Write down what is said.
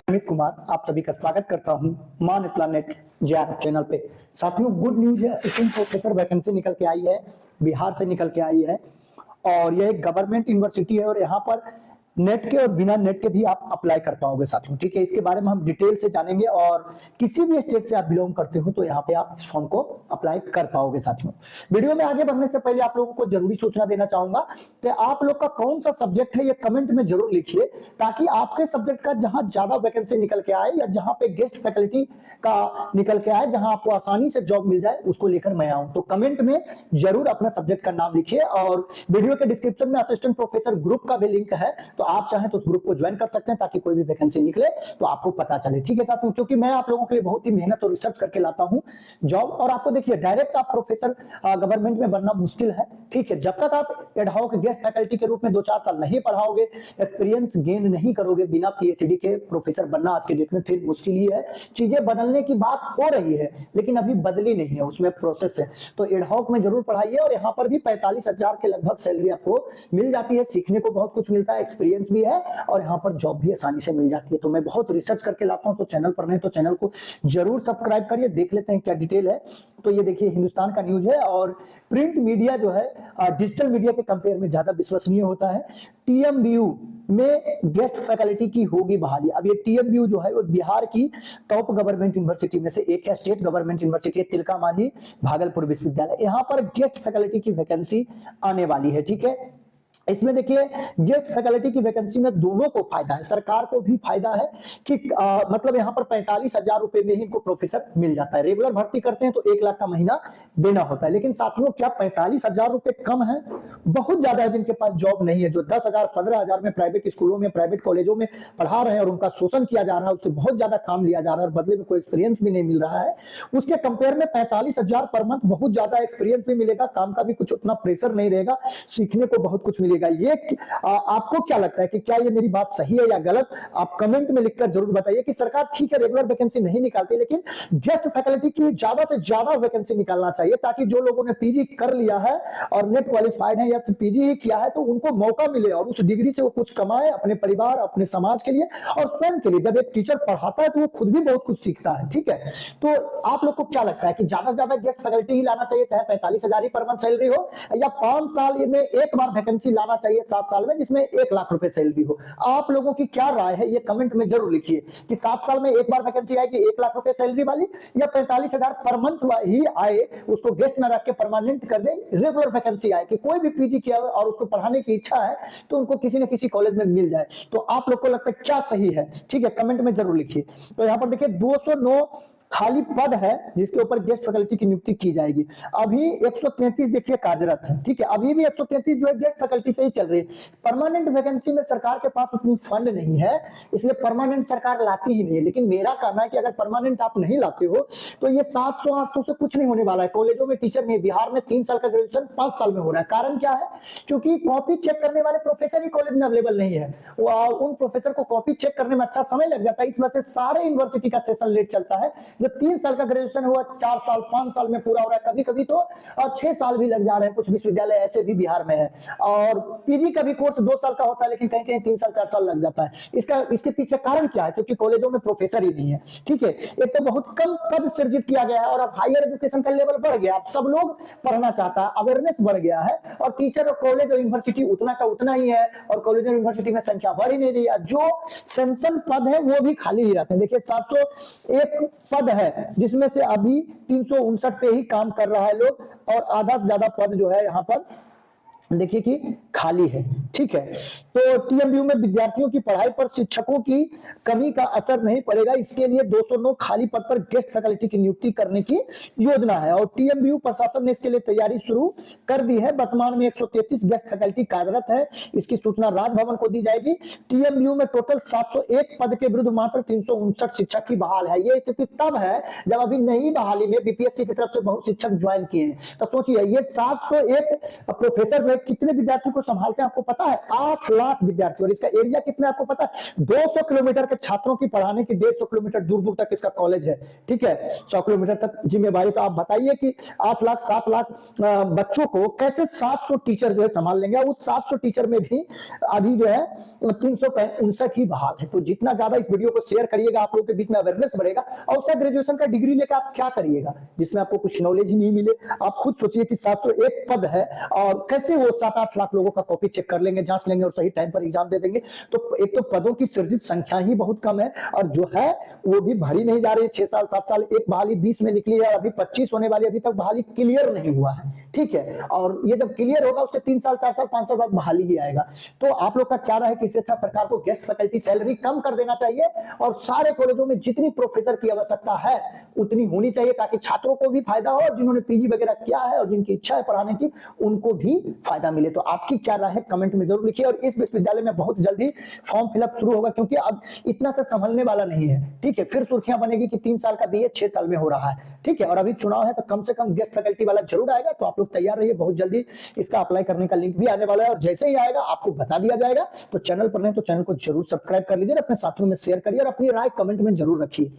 अमित कुमार आप सभी का स्वागत करता हूं मान प्लानेट ज्ञान चैनल पे। साथियों, गुड न्यूज है, असिस्टेंट प्रोफेसर वैकेंसी निकल के आई है, बिहार से निकल के आई है और यह एक गवर्नमेंट यूनिवर्सिटी है और यहाँ पर नेट के और बिना नेट के भी आप अप्लाई कर पाओगे साथियों। ठीक है, इसके बारे में हम डिटेल से जानेंगे और किसी भी स्टेट से आप बिलोंग करते हो तो यहाँ पे आप इस फॉर्म को अप्लाई कर पाओगे साथियों। वीडियो में आगे बढ़ने से पहले आप लोगों को जरूरी सूचना देना चाहूंगा कि आप लोग का कौन सा सब्जेक्ट है ये कमेंट में जरूर लिखिए, ताकि आपके सब्जेक्ट का जहां ज्यादा वैकेंसी निकल के आए या जहां पे गेस्ट फैकल्टी का निकल के आए, जहां आपको आसानी से जॉब मिल जाए, उसको लेकर मैं आऊं। तो कमेंट में जरूर अपना सब्जेक्ट का नाम लिखिए और वीडियो के डिस्क्रिप्शन में असिस्टेंट प्रोफेसर ग्रुप का भी लिंक है, तो आप चाहें तो उस ग्रुप को ज्वाइन कर सकते हैं ताकि कोई भी वैकेंसी निकले तो आपको पता चले। ठीक है साथियों, क्योंकि मैं आप लोगों के लिए बहुत ही मेहनत और रिसर्च करके लाता हूं जॉब। और आपको देखिए, डायरेक्ट आप प्रोफेसर गवर्नमेंट में बनना मुश्किल है। ठीक है, जब तक आप एडहॉक गेस्ट फैकल्टी के रूप में 2-4 साल नहीं पढ़ाओगे, एक्सपीरियंस गेन नहीं करोगे, बिना पीएचडी के प्रोफेसर बनना आज के डेट में फिर मुश्किल ही है। चीजें बदलने की बात हो रही है लेकिन अभी बदली नहीं है, उसमें प्रोसेस है। तो एडहॉक में जरूर पढ़ाइए और यहाँ पर भी 45,000 के लगभग सैलरी आपको मिल जाती है। सीखने को बहुत कुछ मिलता है, एक्सपीरियंस भी है और यहाँ पर जॉब भी आसानी से मिल जाती है। तो मैं बहुत रिसर्च करके लाता हूँ, तो चैनल पर नहीं तो चैनल को जरूर सब्सक्राइब करिए। देख लेते हैं क्या डिटेल है। तो ये देखिए, हिंदुस्तान का न्यूज है और प्रिंट मीडिया जो है डिजिटल मीडिया के कंपेयर में ज्यादा विश्वसनीय होता है। टीएमबीयू में गेस्ट फैकल्टी की होगी बहाली। अब ये टीएमबीयू जो है वो बिहार की टॉप गवर्नमेंट यूनिवर्सिटी में से एक है, स्टेट गवर्नमेंट यूनिवर्सिटी है, तिलका मांझी भागलपुर विश्वविद्यालय। यहाँ पर गेस्ट फैकल्टी की वैकेंसी आने वाली है। ठीक है, इसमें देखिए, गेस्ट फैकल्टी की वैकेंसी में दोनों को फायदा है, सरकार को भी फायदा है कि मतलब यहाँ पर 45,000 रुपए में ही इनको प्रोफेसर मिल जाता है। रेगुलर भर्ती करते हैं तो 1 लाख का महीना देना होता है। लेकिन साथियों, क्या 45,000 रुपए कम है? बहुत ज्यादा है जिनके पास जॉब नहीं है, जो 10,000 15,000 में प्राइवेट स्कूलों में, प्राइवेट कॉलेजों में पढ़ा रहे हैं और उनका शोषण किया जा रहा है, उससे बहुत ज्यादा काम लिया जा रहा है और बदले में कोई एक्सपीरियंस भी नहीं मिल रहा है। उसके कंपेयर में 45,000 पर मंथ बहुत ज्यादा एक्सपीरियंस भी मिलेगा, काम का भी कुछ उतना प्रेशर नहीं रहेगा, सीखने को बहुत कुछ मिलेगा। ये आपको क्या लगता है कि क्या ये मेरी बात सही है या गलत? आप कमेंट में लिखकर जरूर बताइए कि सरकार ठीक है रेगुलर वैकेंसी नहीं निकालती, लेकिन गेस्ट फैकल्टी की ज्यादा से ज्यादा वैकेंसी निकालना चाहिए, ताकि जो लोगों ने पीजी कर लिया है और नेट क्वालिफाइड है या तो पीजी ही किया है तो उनको मौका मिले और उस डिग्री से वो कुछ कमाए अपने परिवार, अपने समाज के लिए और स्वयं के लिए। जब एक टीचर पढ़ाता है तो वो खुद भी बहुत कुछ सीखता है। ठीक है, तो आप लोग को क्या लगता है कि ज्यादा से ज्यादा गेस्ट फैकल्टी ही लाना चाहिए, चाहे 45,000 ही पर मंथ सैलरी हो, या 5 साल में एक बार वैकेंसी लाना चाहिए 7 साल में जिसमें 1 लाख रुपए सैलरी हो? आप लोगों की क्या राय है ये कमेंट में जरूर लिखिए कि 7 साल में एक बार वैकेंसी आएगी 1 लाख रुपए सैलरी वाली, या 45,000 पर मंथ ही आए, उसको गेस्ट न रख के परमानेंट कर दे, रेगुलर वैकेंसी आए कि कोई भी पीजी किया हो और उसको पढ़ाने की इच्छा है तो उनको किसी न किसी कॉलेज में मिल जाए। तो आप लोग को लगता है क्या सही है? ठीक है, कमेंट में जरूर लिखिए। तो यहाँ पर देखिए, 209 खाली पद है जिसके ऊपर गेस्ट फैकल्टी की नियुक्ति की जाएगी। अभी 133 देखिए कार्यरत है। ठीक है, अभी भी 133 जो है गेस्ट फैकल्टी से ही चल रही है। परमानेंट वैकेंसी में सरकार के पास उतनी फंड नहीं है, इसलिए परमानेंट सरकार लाती ही नहीं है। लेकिन मेरा कहना है कि अगर परमानेंट आप नहीं लाते हो तो ये 700-800 से कुछ नहीं होने वाला है। कॉलेजों में टीचर नहीं, बिहार में 3 साल का ग्रेजुएशन 5 साल में हो रहा है। कारण क्या है? क्योंकि कॉपी चेक करने वाले प्रोफेसर ही कॉलेज में अवेलेबल नहीं है। उन प्रोफेसर को कॉपी चेक करने में अच्छा समय लग जाता है, इस वजह से सारे यूनिवर्सिटी का सेशन लेट चलता है। जो 3 साल का ग्रेजुएशन हुआ 4 साल 5 साल में पूरा हो रहा है, कभी कभी तो 6 साल भी लग जा रहे हैं। कुछ विश्वविद्यालय ऐसे भी बिहार में है। और पीजी का भी कोर्स 2 साल का होता है, लेकिन कहीं कहीं 3 साल 4 साल लग जाता है। इसके पीछे कारण क्या है? क्योंकि कॉलेजों में प्रोफेसर ही नहीं है। ठीक है, एक तो बहुत कम पद सृजित किया गया है और अब हायर एजुकेशन का लेवल बढ़ गया, अब सब लोग पढ़ना चाहता है, अवेयरनेस बढ़ गया है और टीचर और कॉलेज और यूनिवर्सिटी उतना का उतना ही है और कॉलेज और यूनिवर्सिटी में संख्या बढ़ ही नहीं रही है। जो सैंक्शन पद है वो भी खाली ही रहते हैं। देखिए, 701 पद है जिसमें से अभी 359 पे ही काम कर रहा है लोग और आधा से ज्यादा पद जो है यहाँ पर देखिए कि खाली है। ठीक है, तो टीएमबीयू में विद्यार्थियों की पढ़ाई पर शिक्षकों की कमी का असर नहीं पड़ेगा, इसके लिए 209 खाली पद पर गेस्ट फैकल्टी की नियुक्ति करने की योजना है और टीएमबीयू प्रशासन ने इसके लिए तैयारी शुरू कर दी है। वर्तमान में 133 गेस्ट फैकल्टी कार्यरत है, इसकी सूचना राजभवन को दी जाएगी। टीएमबीयू में टोटल 701 पद के विरुद्ध मात्र 359 शिक्षक की बहाल है। ये स्थिति तब है जब अभी नई बहाली में बीपीएससी की तरफ से बहुत शिक्षक ज्वाइन किए हैं। तो सोचिए, ये 701 प्रोफेसर कितने विद्यार्थी को संभालते हैं आपको पता है 8 लाख विद्यार्थी, और इसका एरिया कितना आपको पता है? 200 किलोमीटर के छात्रों की पढ़ाने की 150 किलोमीटर दूर दूर तक इसका कॉलेज है, ठीक है, 100 किलोमीटर तक जिम्मेवारी। तो आप बताइए कि 8 लाख 7 लाख बच्चों को कैसे 700 टीचर जो है संभाल लेंगे। उस 700 टीचर में भी अभी जो है 359 ही बहाल है। तो जितना ज्यादा इस वीडियो को शेयर करिएगा, आप लोगों के बीच में अवेयरनेस बढ़ेगा। और उसका ग्रेजुएशन का डिग्री लेकर आप क्या करिएगा जिसमें आपको कुछ नॉलेज ही नहीं मिले। आप खुद सोचिए कि 701 पद है और कैसे वो 7-8 लाख लोगों का कॉपी चेक कर लेंगे, जांच लेंगे और सही टाइम पर एग्जाम दे देंगे। तो एक तो पदों की सृजित संख्या ही बहुत कम है, और जो है वो भी भरी नहीं जा रही। 6 साल 7 साल, एक बहाली 20 में निकली है, अभी 25 होने वाली, अभी तक बहाली क्लियर नहीं हुआ है, ठीक है। और ये जब क्लियर होगा उसके 3 साल 4 साल 5 साल बाद बहाली ही आएगा। तो आप लोग का क्या राय है कि इससे अच्छा सरकार को गेस्ट फैकल्टी सैलरी कम कर देना चाहिए, और सारे कॉलेजों में जितनी प्रोफेसर की आवश्यकता है उतनी होनी चाहिए, ताकि छात्रों को भी फायदा हो, और जिन्होंने पीजी वगैरह किया है और जिनकी इच्छा है पढ़ाने की उनको भी फायदा मिले। तो आपकी क्या राय है कमेंट में जरूर लिखिए। और इस विश्वविद्यालय में बहुत जल्दी फॉर्म फिलअप शुरू होगा, क्योंकि अब इतना से संभलने वाला नहीं है, ठीक है। फिर सुर्खियां बनेगी कि 3 साल का बीए 6 साल में हो रहा है, ठीक है। और अभी चुनाव है तो कम से कम गेस्ट फैकल्टी वाला जरूर आएगा। तो आप लोग तैयार रहिए, बहुत जल्दी इसका अप्लाई करने का लिंक भी आने वाला है, और जैसे ही आएगा आपको बता दिया जाएगा। तो चैनल पर नहीं तो चैनल को जरूर सब्सक्राइब कर लीजिए, अपने साथियों में शेयर करिए और अपनी राय कमेंट में जरूर रखिए।